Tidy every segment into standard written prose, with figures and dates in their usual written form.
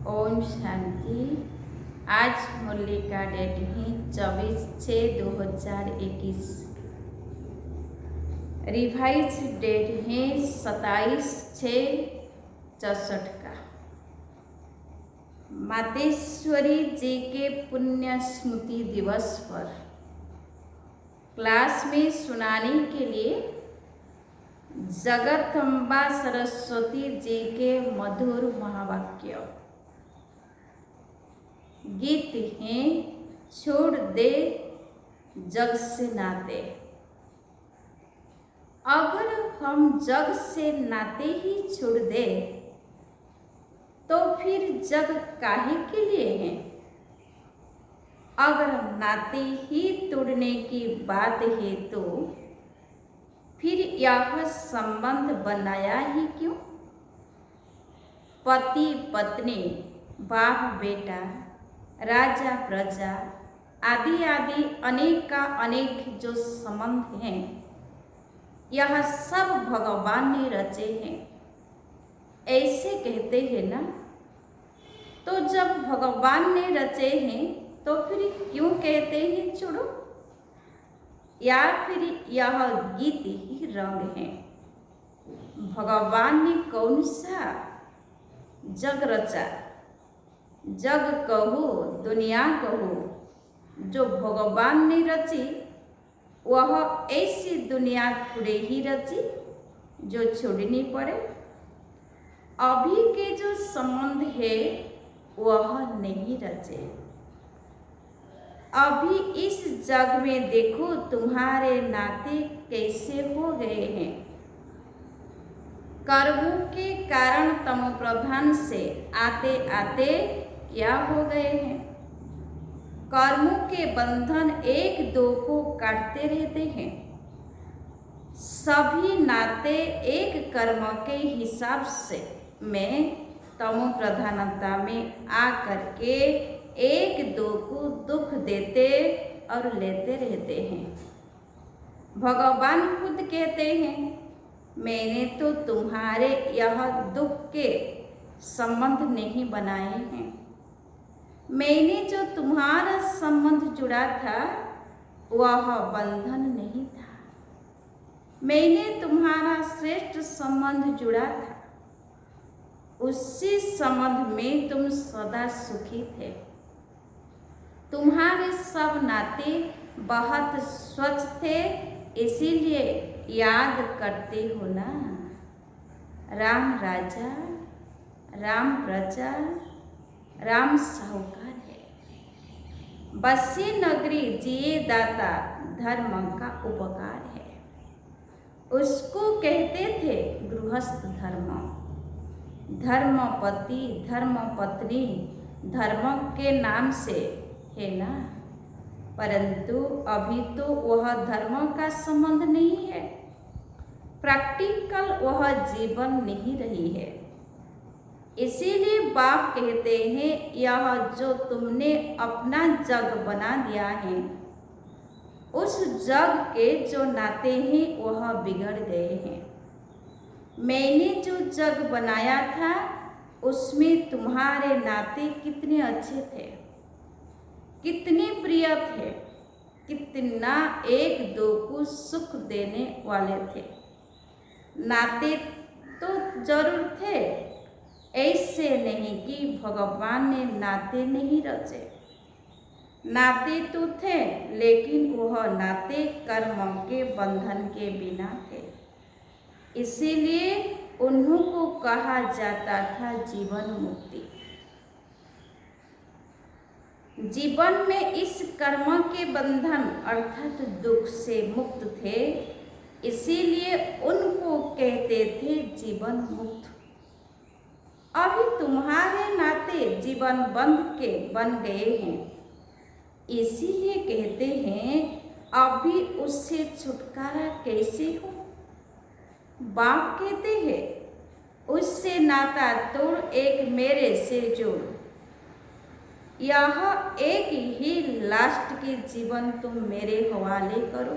ओम शांति। आज मुरली का डेट है 24/6/2021। रिवाइज डेट है 27/6/64 का। मातेश्वरी जी के पुण्य स्मृति दिवस पर क्लास में सुनाने के लिए जगदम्बा सरस्वती जी के मधुर महावाक्य गीत हैं। छोड़ दे जग से नाते। अगर हम जग से नाते ही छोड़ दे तो फिर जग काहे के लिए है। अगर नाते ही तोड़ने की बात है तो फिर यह संबंध बनाया ही क्यों। पति पत्नी, बाप बेटा, राजा प्रजा आदि आदि अनेक का अनेक जो संबंध हैं, यह सब भगवान ने रचे हैं, ऐसे कहते हैं ना। तो जब भगवान ने रचे हैं तो फिर क्यों कहते हैं छोड़ो। या फिर यह गीत ही रंग है। भगवान ने कौन सा जग रचा। जग कहो दुनिया कहो, जो भगवान ने रची वह ऐसी दुनिया थोड़े ही रची जो छोड़नी पड़े। अभी के जो संबंध है वह नहीं रचे। अभी इस जग में देखो तुम्हारे नाते कैसे हो गए हैं। कर्मों के कारण तमो प्रधान से आते आते क्या हो गए हैं। कर्मों के बंधन एक दो को काटते रहते हैं। सभी नाते एक कर्म के हिसाब से में तमो प्रधानता में आकर के एक दो को दुख देते और लेते रहते हैं। भगवान खुद कहते हैं मैंने तो तुम्हारे यह दुख के संबंध नहीं बनाए हैं। मैंने जो तुम्हारा संबंध जुड़ा था वह बंधन नहीं था। मैंने तुम्हारा श्रेष्ठ संबंध जुड़ा था। उसी संबंध में तुम सदा सुखी थे। तुम्हारे सब नाते बहुत स्वच्छ थे, इसीलिए याद करते हो ना। राम राजा, राम प्रजा, राम साहूकार है। बसी नगरी जिए दाता, धर्म का उपकार है। उसको कहते थे गृहस्थ धर्म। धर्मपति धर्मपत्नी धर्म के नाम से है ना, परंतु अभी तो वह धर्म का संबंध नहीं है। प्रैक्टिकल वह जीवन नहीं रही है। इसीलिए बाप कहते हैं यह जो तुमने अपना जग बना दिया है, उस जग के जो नाते हैं वह बिगड़ गए हैं। मैंने जो जग बनाया था उसमें तुम्हारे नाते कितने अच्छे थे, कितने प्रिय थे, कितना एक दो को सुख देने वाले थे। नाते तो जरूर थे, ऐसे नहीं कि भगवान ने नाते नहीं रचे। नाते तो थे, लेकिन वह नाते कर्म के बंधन के बिना थे। इसीलिए उन्हों को कहा जाता था जीवन मुक्ति। जीवन में इस कर्म के बंधन अर्थात दुख से मुक्त थे, इसीलिए उनको कहते थे जीवन मुक्त। अभी तुम्हारे नाते जीवन बंध के बन गए हैं, इसीलिए कहते हैं अभी उससे छुटकारा कैसे हो। बाप कहते हैं उससे नाता तोड़, एक मेरे से जोड़। यह एक ही लास्ट के जीवन तुम मेरे हवाले करो।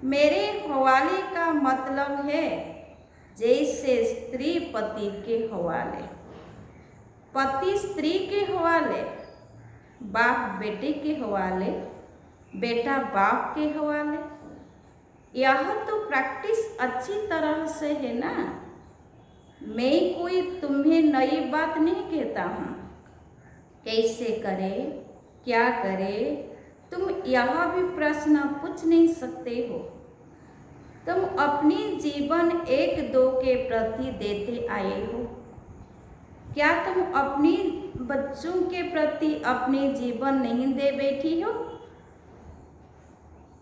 मेरे हवाले का मतलब है जैसे स्त्री पति के हवाले। पति स्त्री के हवाले, बाप बेटे के हवाले, बेटा बाप के हवाले। यह तो प्रैक्टिस अच्छी तरह से है ना। मैं कोई तुम्हें नई बात नहीं कहता हूँ। कैसे करे, क्या करे, तुम यह भी प्रश्न पूछ नहीं सकते हो। तुम अपनी जीवन एक दो के प्रति देते आए हो। क्या तुम अपनी बच्चों के प्रति अपने जीवन नहीं दे बैठी हो?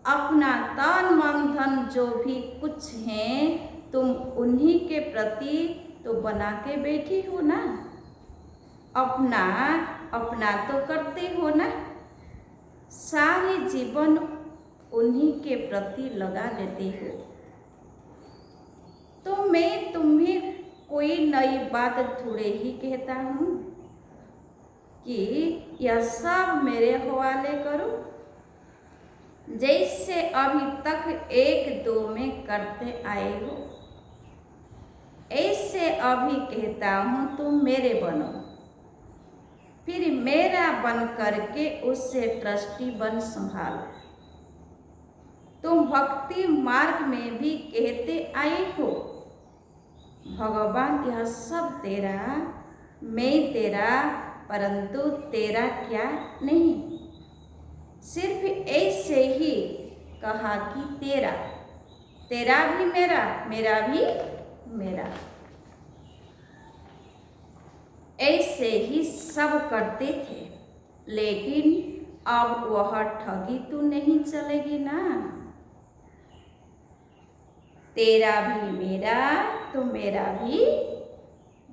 अपना तन मन धन जो भी कुछ है तुम उन्हीं के प्रति तो बना के बैठी हो ना। अपना अपना तो करते हो ना। सारे जीवन उन्हीं के प्रति लगा देते हो। तो मैं तुम्हें कोई नई बात थोड़े ही कहता हूँ कि यह सब मेरे हवाले करो, जैसे अभी तक एक दो में करते आए हो। ऐसे अभी कहता हूँ तुम मेरे बनो, फिर मेरा बन करके उससे ट्रस्टी बन संभालो। तुम भक्ति मार्ग में भी कहते आए हो भगवान यह सब तेरा, मैं तेरा, परंतु तेरा क्या नहीं। सिर्फ ऐसे ही कहा कि तेरा, तेरा भी मेरा, मेरा भी मेरा। ऐसे ही सब करते थे, लेकिन अब वह ठगी तो नहीं चलेगी ना। तेरा भी मेरा तो मेरा भी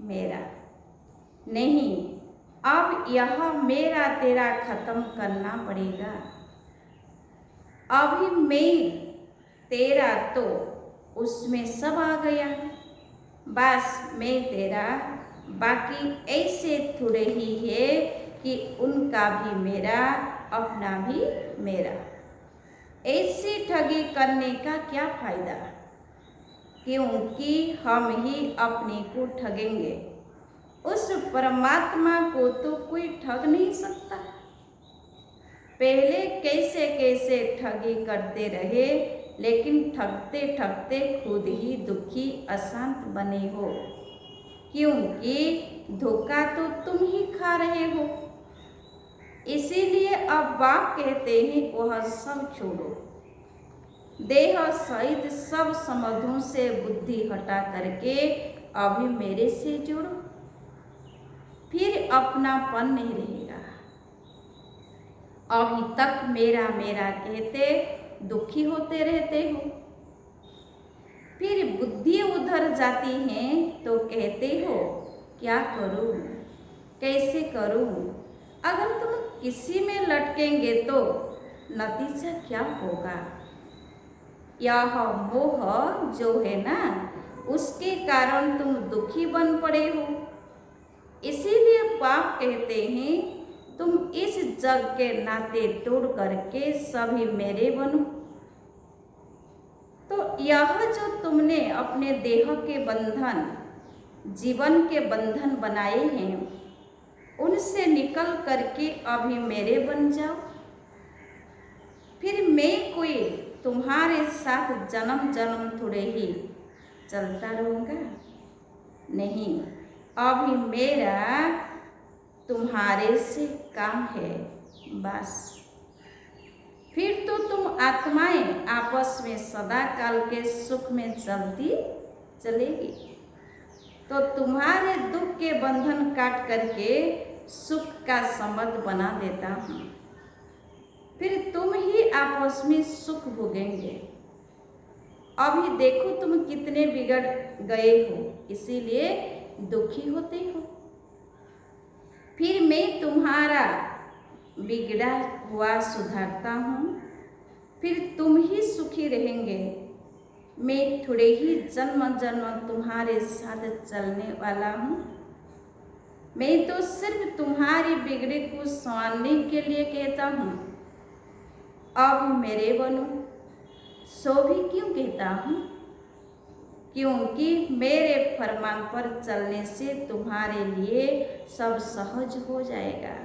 मेरा नहीं। अब यह मेरा तेरा खत्म करना पड़ेगा। अभी मैं तेरा तो उसमें सब आ गया, बस मैं तेरा। बाकी ऐसे थोड़े ही है कि उनका भी मेरा, अपना भी मेरा। ऐसी ठगी करने का क्या फायदा, क्योंकि हम ही अपने को ठगेंगे। उस परमात्मा को तो कोई ठग नहीं सकता। पहले कैसे कैसे ठगी करते रहे, लेकिन ठगते ठगते खुद ही दुखी अशांत बने हो, क्योंकि धोखा तो तुम ही खा रहे हो। इसीलिए अब बाप कहते हैं वह सब छोड़ो, देह सहित सब संबंधों से बुद्धि हटा करके अभी मेरे से जुड़ो, फिर अपनापन नहीं रहेगा। अभी तक मेरा मेरा कहते दुखी होते रहते हो, फिर बुद्धि उधर जाती है तो कहते हो क्या करूं, कैसे करूं। अगर तुम किसी में लटकेंगे तो नतीजा क्या होगा। यह मोह जो है ना, उसके कारण तुम दुखी बन पड़े हो। इसीलिए पाप कहते हैं तुम इस जग के नाते तोड़ करके सभी मेरे बनो। तो यह जो तुमने अपने देह के बंधन, जीवन के बंधन बनाए हैं, उनसे निकल करके अभी मेरे बन जाओ। फिर मैं कोई तुम्हारे साथ जन्म जन्म थोड़े ही चलता रहूँगा, नहीं। अभी मेरा तुम्हारे से काम है, बस। फिर तो तुम आत्माएं आपस में सदा काल के सुख में चलती चलेगी। तो तुम्हारे दुख के बंधन काट करके सुख का संबंध बना देता हूँ, फिर तुम ही आपस में सुख भोगेंगे। अभी देखो तुम कितने बिगड़ गए हो, इसीलिए दुखी होते हो। फिर मैं तुम्हारा बिगड़ा हुआ सुधारता हूँ, फिर तुम ही सुखी रहेंगे। मैं थोड़े ही जन्म जन्म तुम्हारे साथ चलने वाला हूँ। मैं तो सिर्फ तुम्हारी बिगड़े को संवारने के लिए कहता हूँ अब मेरे बनो। सो भी क्यों कहता हूँ, क्योंकि मेरे फरमान पर चलने से तुम्हारे लिए सब सहज हो जाएगा।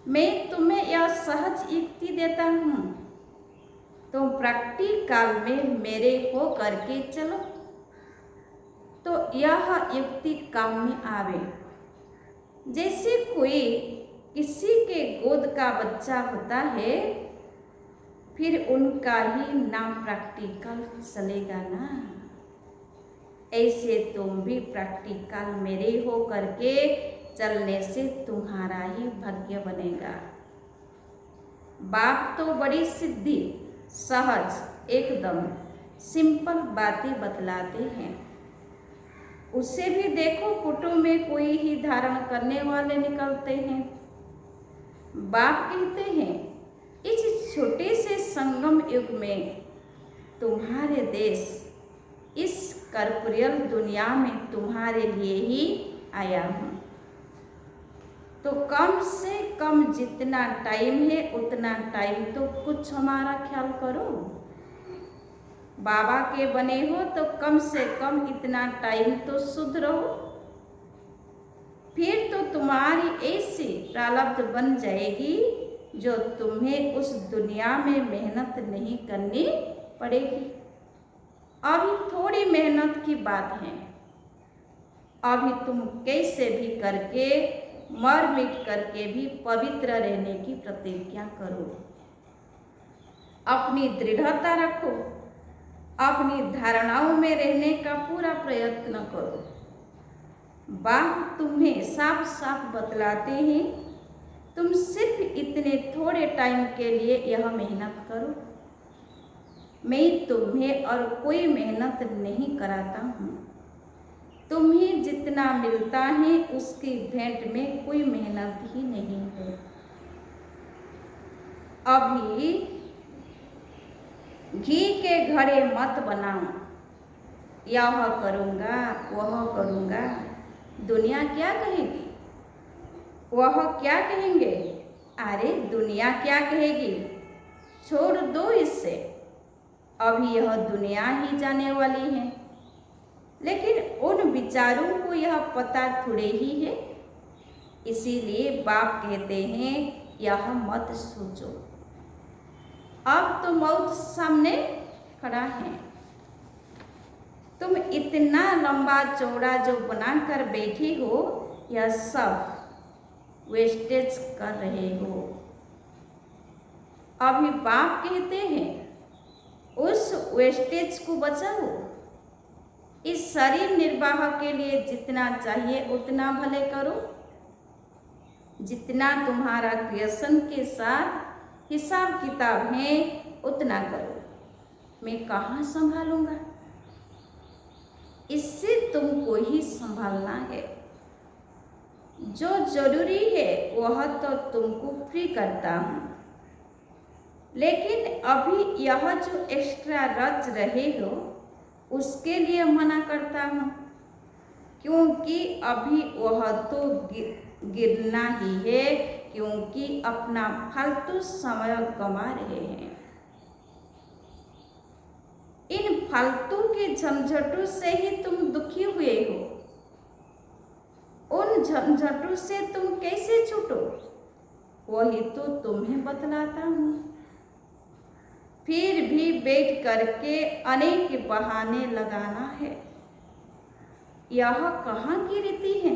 मैं तुम्हें यह सहज युक्ति देता हूँ, तुम प्रैक्टिकल में मेरे हो करके चलो तो यह युक्ति काम में आवे। जैसे कोई किसी के गोद का बच्चा होता है, फिर उनका ही नाम प्रैक्टिकल चलेगा ना। ऐसे तुम भी प्रैक्टिकल मेरे हो करके चलने से तुम्हारा ही भाग्य बनेगा। बाप तो बड़ी सीधी सहज एकदम सिंपल बातें बतलाते हैं। उसे भी देखो, कुटुंब में कोई ही धारण करने वाले निकलते हैं। बाप कहते हैं, इस छोटे से संगम युग में तुम्हारे देश इस कर्पूरियल दुनिया में तुम्हारे लिए ही आया हूँ, तो कम से कम जितना टाइम है उतना टाइम तो कुछ हमारा ख्याल करो। बाबा के बने हो तो कम से कम इतना टाइम तो शुद्ध रहो, फिर तो तुम्हारी ऐसी प्रारब्ध बन जाएगी जो तुम्हें उस दुनिया में मेहनत नहीं करनी पड़ेगी। अभी थोड़ी मेहनत की बात है, अभी तुम कैसे भी करके मर मिट करके भी पवित्र रहने की प्रतिज्ञा करो। अपनी दृढ़ता रखो, अपनी धारणाओं में रहने का पूरा प्रयत्न करो। बाप तुम्हें साफ साफ बतलाते हैं, तुम सिर्फ इतने थोड़े टाइम के लिए यह मेहनत करो। मैं तुम्हें और कोई मेहनत नहीं कराता हूँ। तुम्हें जितना मिलता है उसकी भेंट में कोई मेहनत ही नहीं है। अभी घी के घड़े मत बनाओ, यह करूँगा वह करूँगा। दुनिया क्या कहेगी, वह क्या कहेंगे, अरे दुनिया क्या कहेगी, छोड़ दो इससे। अभी यह दुनिया ही जाने वाली है, लेकिन उन विचारों को यह पता थोड़े ही है। इसीलिए बाप कहते हैं यह मत सोचो। अब तो मौत सामने खड़ा है, तुम इतना लंबा चौड़ा जो बनाकर बैठी हो, यह सब वेस्टेज कर रहे हो। अभी बाप कहते हैं उस वेस्टेज को बचाओ। इस शरीर निर्वाह के लिए जितना चाहिए उतना भले करो, जितना तुम्हारा क्रिएशन के साथ हिसाब किताब है उतना करो। मैं कहाँ संभालूंगा, इससे तुमको ही संभालना है। जो जरूरी है वह तो तुमको फ्री करता हूँ, लेकिन अभी यह जो एक्स्ट्रा रच रहे हो उसके लिए मना करता हूँ, क्योंकि अभी वह तो गिरना ही है, क्योंकि अपना फालतू समय गंवा रहे हैं। इन फालतू के झंझटों से ही तुम दुखी हुए हो। उन झंझटों से तुम कैसे छूटो, वही तो तुम्हें बतलाता हूँ। फिर भी बैठ करके अनेक बहाने लगाना है, यह कहाँ की रीति है।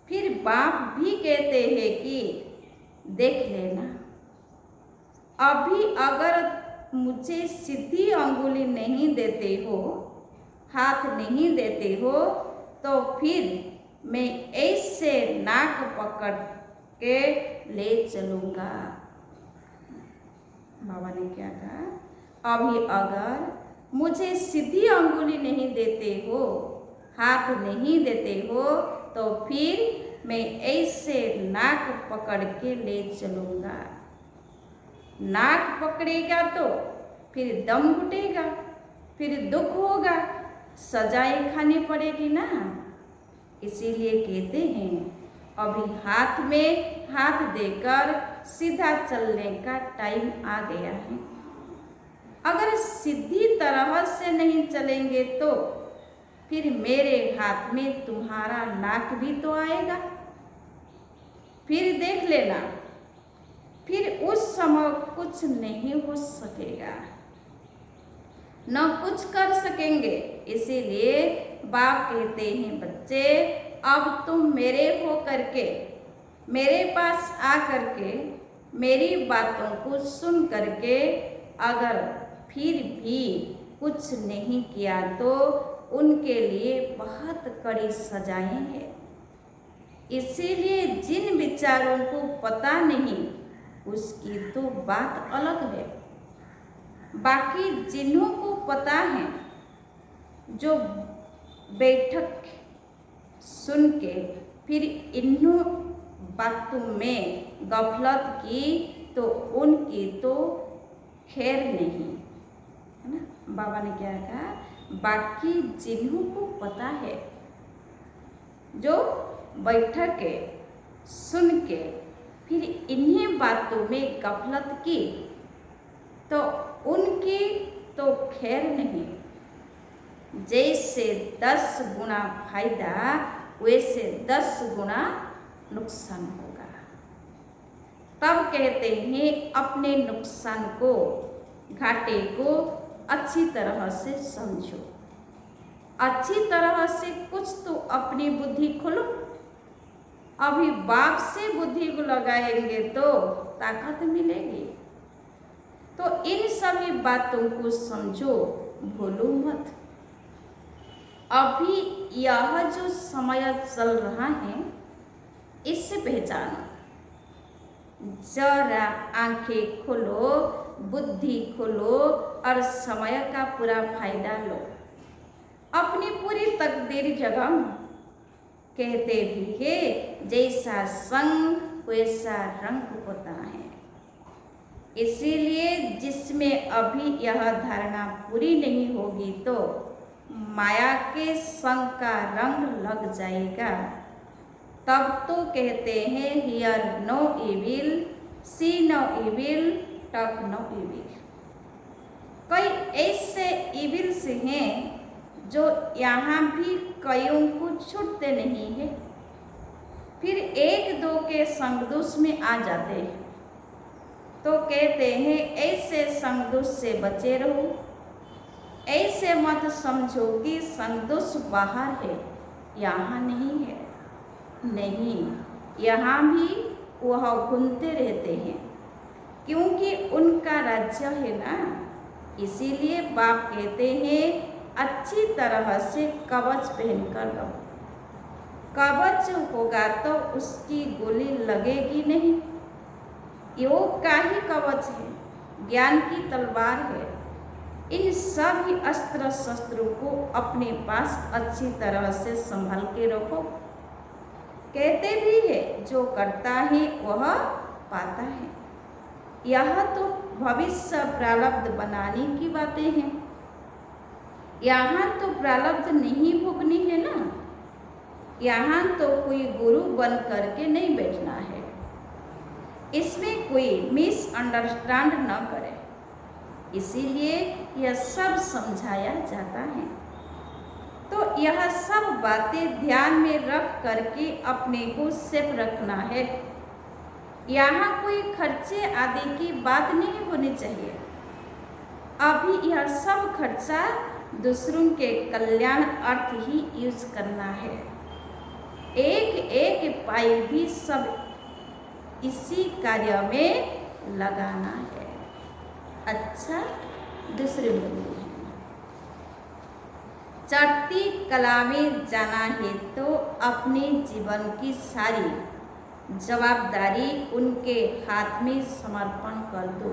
फिर बाप भी कहते हैं कि देख लेना, अभी अगर मुझे सीधी अंगुली नहीं देते हो, हाथ नहीं देते हो, तो फिर मैं ऐसे नाक पकड़ के ले चलूँगा। बाबा ने क्या कहा, अभी अगर मुझे सीधी अंगुली नहीं देते हो, हाथ नहीं देते हो, तो फिर मैं ऐसे नाक पकड़ के ले चलूँगा। नाक पकड़ेगा तो फिर दम घुटेगा, फिर दुख होगा, सजाएं खानी पड़ेगी ना। इसीलिए कहते हैं अभी हाथ में हाथ देकर सीधा चलने का टाइम आ गया है। अगर सीधी तरह से नहीं चलेंगे तो फिर मेरे हाथ में तुम्हारा नाक भी तो आएगा। फिर देख लेना, फिर उस समय कुछ नहीं हो सकेगा, न कुछ कर सकेंगे। इसीलिए बाप कहते हैं, बच्चे अब तुम मेरे हो करके, मेरे पास आ करके मेरी बातों को सुन करके अगर फिर भी कुछ नहीं किया तो उनके लिए बहुत कड़ी सजाएं हैं। इसीलिए जिन विचारों को पता नहीं उसकी तो बात अलग है, बाकी जिन्हों को पता है, जो बैठक सुन के फिर इन्हों बातों में गफलत की तो उनकी तो खैर नहीं, है ना। बाबा ने क्या कहा, बाकी जिन्हों को पता है, जो बैठक के सुन के फिर इन्हीं बातों में गफलत की तो उनकी तो खैर नहीं। जैसे 10 गुना फायदा वैसे 10 गुना नुकसान होगा। तब कहते हैं अपने नुकसान को, घाटे को अच्छी तरह से समझो, अच्छी तरह से कुछ तो अपनी बुद्धि खोलो। अभी बाप से बुद्धि को लगाएंगे तो ताकत मिलेगी। तो इन सभी बातों को समझो, भूलो मत। अभी यह जो समय चल रहा है इससे पहचानो, जरा आंखें खोलो, बुद्धि खोलो और समय का पूरा फायदा लो। अपनी पूरी तकदीर जगाओ। कहते भी है, जैसा संग वैसा रंग होता है। इसीलिए जिसमें अभी यह धारणा पूरी नहीं होगी तो माया के संग का रंग लग जाएगा। तब तो कहते हैं, hear no evil, see no evil, talk no evil. कई ऐसे इविल्स हैं जो यहाँ भी कईयों को छूटते नहीं है, फिर एक दो के संगदोष में आ जाते हैं। तो कहते हैं ऐसे संगदोष से बचे रहो। ऐसे मत समझो कि संगदोष बाहर है, यहाँ नहीं है। नहीं, यहाँ भी वह घूमते रहते हैं, क्योंकि उनका राज्य है ना। इसीलिए बाप कहते हैं अच्छी तरह से कवच पहनकर रहो। कवच होगा तो उसकी गोली लगेगी नहीं। योग का ही कवच है, ज्ञान की तलवार है। इन सभी अस्त्र शस्त्रों को अपने पास अच्छी तरह से संभाल के रखो। कहते भी है, जो करता है वह पाता है। यह तो भविष्य प्रारब्ध बनाने की बातें हैं। यहाँ तो प्रारब्ध नहीं भोगनी है ना। यहाँ तो कोई गुरु बन करके नहीं बैठना है। इसमें कोई मिसअंडरस्टैंड न करे, इसीलिए यह सब समझाया जाता है। तो यह सब बातें ध्यान में रख करके अपने को सेफ रखना है। यहाँ कोई खर्चे आदि की बात नहीं होनी चाहिए। अभी यह सब खर्चा दूसरों के कल्याण अर्थ ही यूज करना है। एक एक पाई भी सब इसी कार्य में लगाना है। अच्छा, दूसरे बोलिए, चढ़ती कला में जाना है तो अपने जीवन की सारी जवाबदारी उनके हाथ में समर्पण कर दो।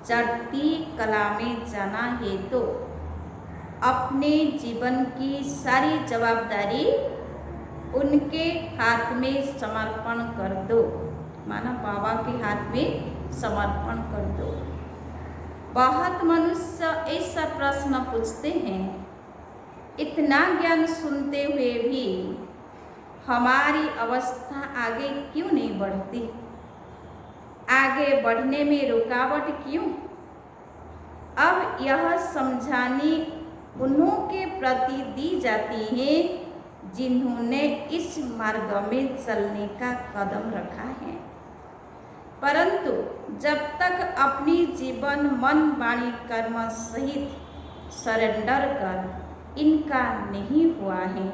चढ़ती कला में जाना है तो अपने जीवन की सारी जवाबदारी उनके हाथ में समर्पण कर दो। माना बाबा के हाथ में समर्पण कर दो। बहुत मनुष्य ऐसा प्रश्न पूछते हैं, इतना ज्ञान सुनते हुए भी हमारी अवस्था आगे क्यों नहीं बढ़ती? आगे बढ़ने में रुकावट क्यों? अब यह समझानी उन्हों के प्रति दी जाती है जिन्होंने इस मार्ग में चलने का कदम रखा है, परंतु जब तक अपनी जीवन मन वाणी कर्म सहित सरेंडर कर इनका नहीं हुआ है,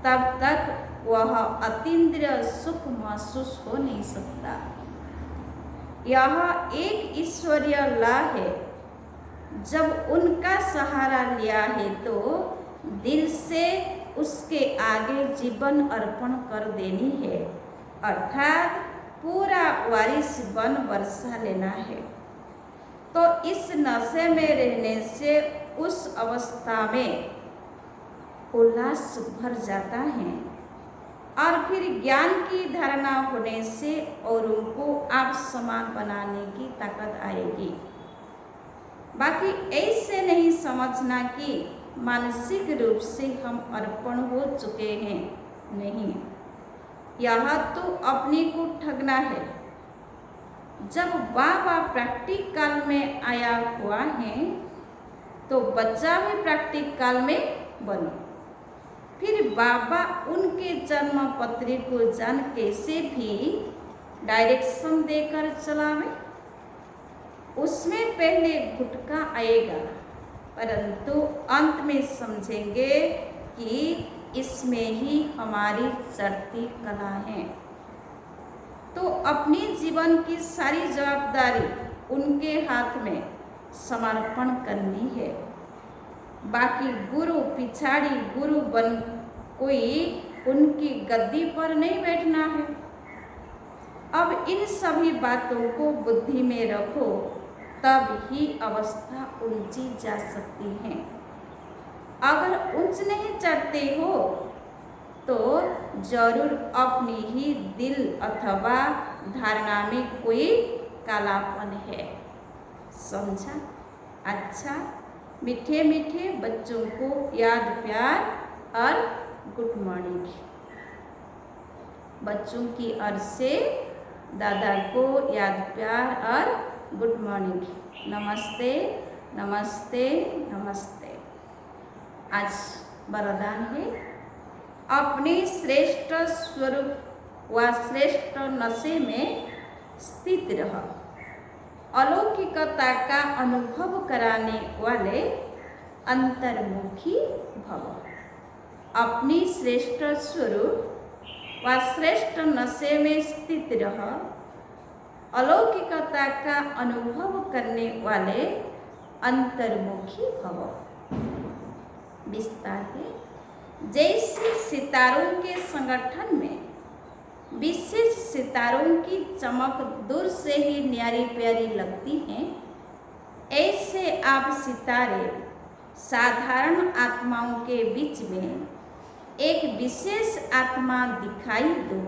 तब तक वह अतीन्द्रिय सुख महसूस हो नहीं सकता। यह एक ईश्वरीय लाभ है। जब उनका सहारा लिया है तो दिल से उसके आगे जीवन अर्पण कर देनी है, अर्थात पूरा वारिस बन वर्षा लेना है। तो इस नशे में रहने से उस अवस्था में उल्लास भर जाता है और फिर ज्ञान की धारणा होने से औरों को आप समान बनाने की ताकत आएगी। बाकी ऐसे नहीं समझना कि मानसिक रूप से हम अर्पण हो चुके हैं, नहीं, यह तो अपने को ठगना है। जब बाबा प्रैक्टिक काल में आया हुआ है तो बच्चा भी प्रैक्टिक काल में बनो। फिर बाबा उनके जन्म पत्री को जान कैसे भी डायरेक्शन देकर चलावे। उसमें पहले घुटका आएगा, परंतु अंत में समझेंगे कि इसमें ही हमारी चढ़ती कला है। तो अपनी जीवन की सारी जवाबदारी उनके हाथ में समर्पण करनी है। बाकी गुरु पिछाड़ी गुरु बन कोई उनकी गद्दी पर नहीं बैठना है। अब इन सभी बातों को बुद्धि में रखो, तब ही अवस्था ऊंची जा सकती है। अगर ऊंच नहीं चढ़ते हो तो जरूर अपनी ही दिल अथवा धारणा में कोई कालापन है। समझा? अच्छा, मीठे मीठे बच्चों को याद प्यार और गुड मॉर्निंग। बच्चों की ओर से दादा को याद प्यार और गुड मॉर्निंग। नमस्ते नमस्ते नमस्ते। आज वरदान है, अपने श्रेष्ठ स्वरूप व श्रेष्ठ नशे में स्थित रह। अलौकिकता का अनुभव कराने वाले अंतर्मुखी भव। अपनी श्रेष्ठ स्वरूप व श्रेष्ठ नशे में स्थित रह। अलौकिकता का अनुभव करने वाले अंतर्मुखी भव। विस्तार है, जैसे सितारों के संगठन में विशेष सितारों की चमक दूर से ही न्यारी प्यारी लगती है, ऐसे आप सितारे साधारण आत्माओं के बीच में एक विशेष आत्मा दिखाई दो।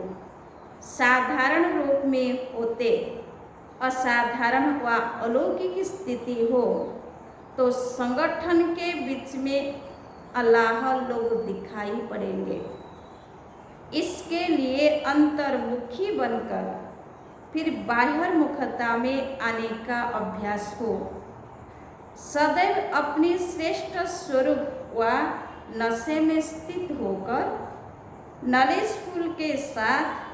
साधारण रूप में होते असाधारण व अलौकिक स्थिति हो तो संगठन के बीच में अल्लाह लोग दिखाई पड़ेंगे। इसके लिए अंतर्मुखी बनकर फिर बाह्यमुखता में आने का अभ्यास हो। सदैव अपने श्रेष्ठ स्वरूप व नशे में स्थित होकर नॉलेजफुल के साथ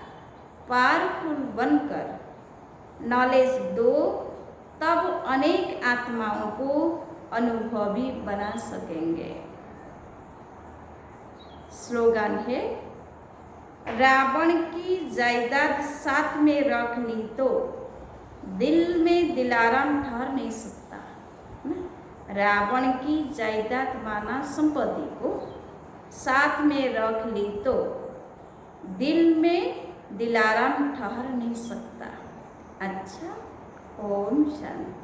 पावरफुल बनकर नॉलेज दो, तब अनेक आत्माओं को अनुभवी बना सकेंगे। स्लोगन है, रावण की जायदाद साथ में रख ली तो दिल में दिलाराम ठहर नहीं सकता। रावण की जायदाद माना संपत्ति को साथ में रख ली तो दिल में दिलाराम ठहर नहीं सकता। अच्छा, ओम शांति।